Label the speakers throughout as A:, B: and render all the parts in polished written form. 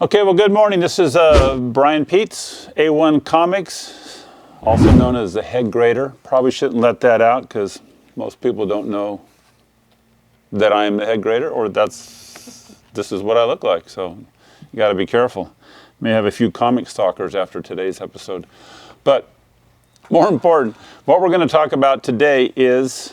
A: Okay, well, good morning. This is Brian Peets, A1 Comics, also known as the head grader. Probably shouldn't let that out because most people don't know that I am the head grader, or this is what I look like. So you got to be careful. May have a few comic stalkers after today's episode. But more important, what we're going to talk about today is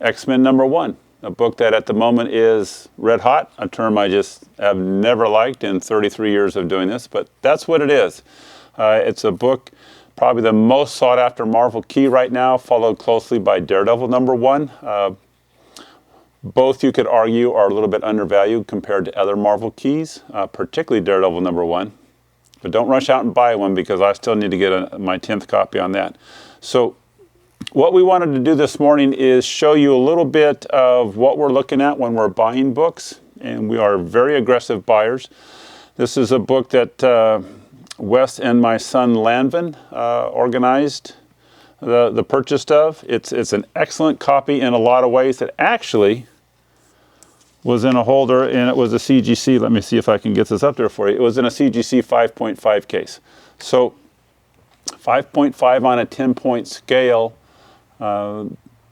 A: X-Men #1. A book that at the moment is red hot, a term I just have never liked in 33 years of doing this, but that's what it is. It's a book, probably the most sought after Marvel key right now, followed closely by Daredevil #1. Both, you could argue, are a little bit undervalued compared to other Marvel keys, particularly Daredevil #1. But don't rush out and buy one because I still need to get my 10th copy on that. So what we wanted to do this morning is show you a little bit of what we're looking at when we're buying books, and we are very aggressive buyers. This is a book that Wes and my son Lanvin organized the purchase of. It's an excellent copy in a lot of ways. It actually was in a holder, and it was a CGC. Let me see if I can get this up there for you. It was in a CGC 5.5 case. So 5.5 on a 10-point scale.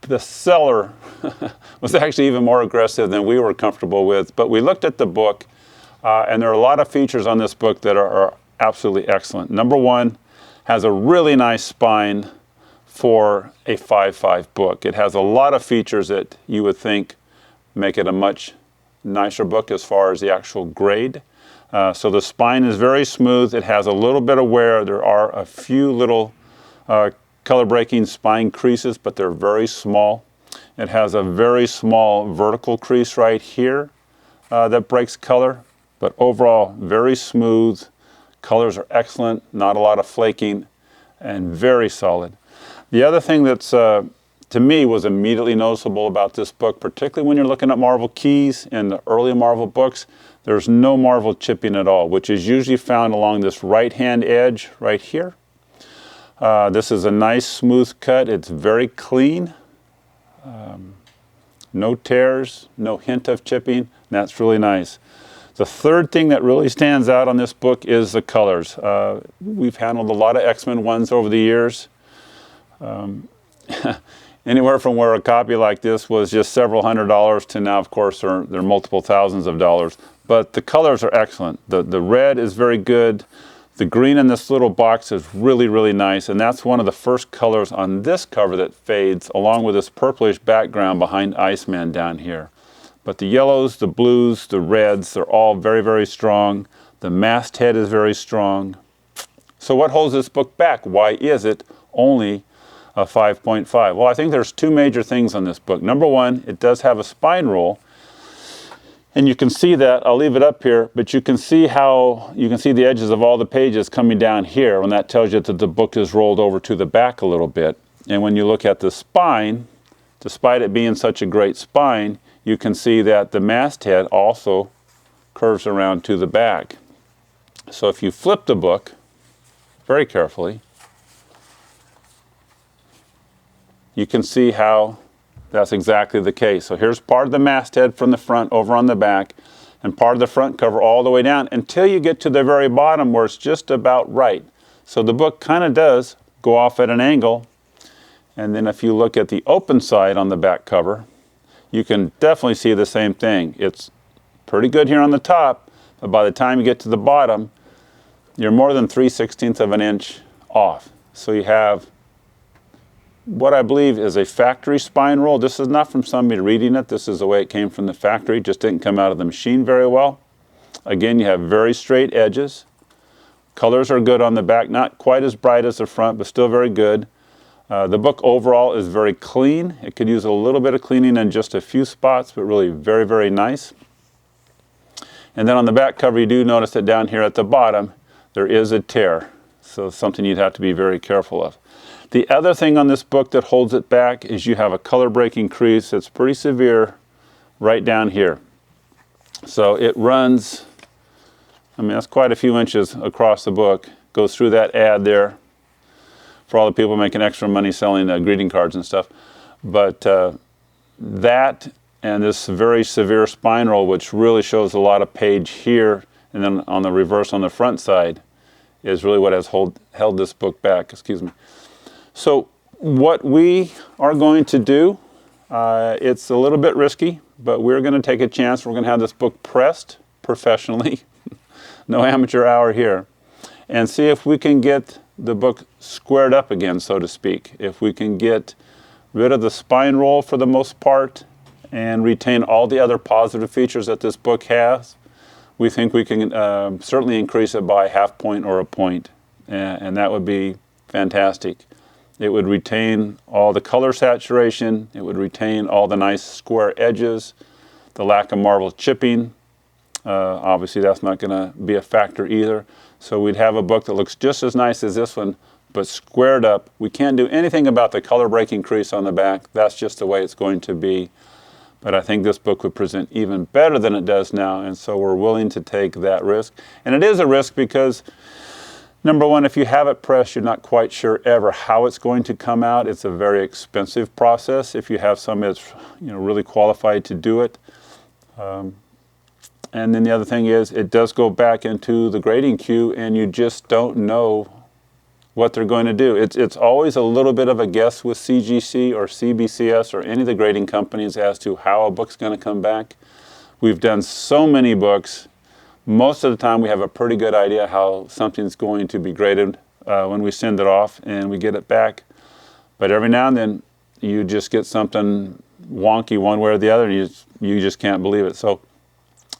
A: The seller was actually even more aggressive than we were comfortable with, but we looked at the book, and there are a lot of features on this book that are absolutely excellent. #1 has a really nice spine for a 5.5 book. It has a lot of features that you would think make it a much nicer book as far as the actual grade. So the spine is very smooth. It has a little bit of wear. There are a few little color breaking spine creases, but they're very small. It has a very small vertical crease right here that breaks color, but overall very smooth. Colors are excellent, not a lot of flaking, and very solid. The other thing that's to me was immediately noticeable about this book, particularly when you're looking at Marvel keys in the early Marvel books, there's no Marvel chipping at all, which is usually found along this right-hand edge right here. This is a nice smooth cut. It's very clean. No tears, no hint of chipping. That's really nice. The third thing that really stands out on this book is the colors. We've handled a lot of X-Men ones over the years. Anywhere from where a copy like this was just several $100s to now, of course, they're multiple thousands of dollars. But the colors are excellent. The red is very good. The green in this little box is really, really nice, and that's one of the first colors on this cover that fades, along with this purplish background behind Iceman down here. But the yellows, the blues, the reds, they're all very, very strong. The masthead is very strong. So what holds this book back? Why is it only a 5.5? Well, I think there's two major things on this book. #1, it does have a spine roll. And you can see that, I'll leave it up here, but you can see the edges of all the pages coming down here, and that tells you that the book is rolled over to the back a little bit. And when you look at the spine, despite it being such a great spine, you can see that the masthead also curves around to the back. So if you flip the book very carefully, you can see how that's exactly the case. So here's part of the masthead from the front over on the back, and part of the front cover all the way down until you get to the very bottom where it's just about right. So the book kind of does go off at an angle. And then if you look at the open side on the back cover, you can definitely see the same thing. It's pretty good here on the top, but by the time you get to the bottom, you're more than 3/16 of an inch off. So you have what I believe is a factory spine roll. This is not from somebody reading it. This is the way it came from the factory. It just didn't come out of the machine very well. Again, you have very straight edges. Colors are good on the back, not quite as bright as the front, but still very good. The book overall is very clean. It could use a little bit of cleaning in just a few spots, but really very, very nice. And then on the back cover, you do notice that down here at the bottom, there is a tear. So it's something you'd have to be very careful of. The other thing on this book that holds it back is you have a color breaking crease that's pretty severe right down here. So it runs, that's quite a few inches across the book, goes through that ad there for all the people making extra money selling greeting cards and stuff. But that and this very severe spine roll, which really shows a lot of page here and then on the reverse on the front side is really what has held this book back. Excuse me. So what we are going to do, it's a little bit risky, but we're going to take a chance. We're going to have this book pressed professionally, no amateur hour here, and see if we can get the book squared up again, so to speak. If we can get rid of the spine roll for the most part and retain all the other positive features that this book has, we think we can certainly increase it by a half point or a point, and that would be fantastic. It would retain all the color saturation, it would retain all the nice square edges, the lack of marble chipping. Obviously that's not going to be a factor either. So we'd have a book that looks just as nice as this one, but squared up. We can't do anything about the color breaking crease on the back. That's just the way it's going to be. But I think this book would present even better than it does now, and so we're willing to take that risk. And it is a risk because, number one, if you have it pressed, you're not quite sure ever how it's going to come out. It's a very expensive process if you have somebody that's really qualified to do it. And then the other thing is, it does go back into the grading queue, and you just don't know what they're going to do. It's always a little bit of a guess with CGC or CBCS or any of the grading companies as to how a book's going to come back. We've done so many books. Most of the time we have a pretty good idea how something's going to be graded when we send it off and we get it back. But every now and then you just get something wonky one way or the other, and you just can't believe it. So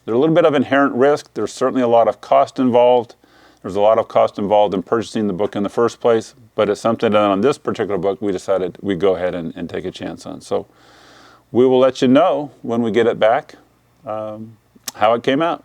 A: there's a little bit of inherent risk. There's certainly a lot of cost involved. There's a lot of cost involved in purchasing the book in the first place, but it's something that on this particular book we decided we'd go ahead and take a chance on. So we will let you know when we get it back how it came out.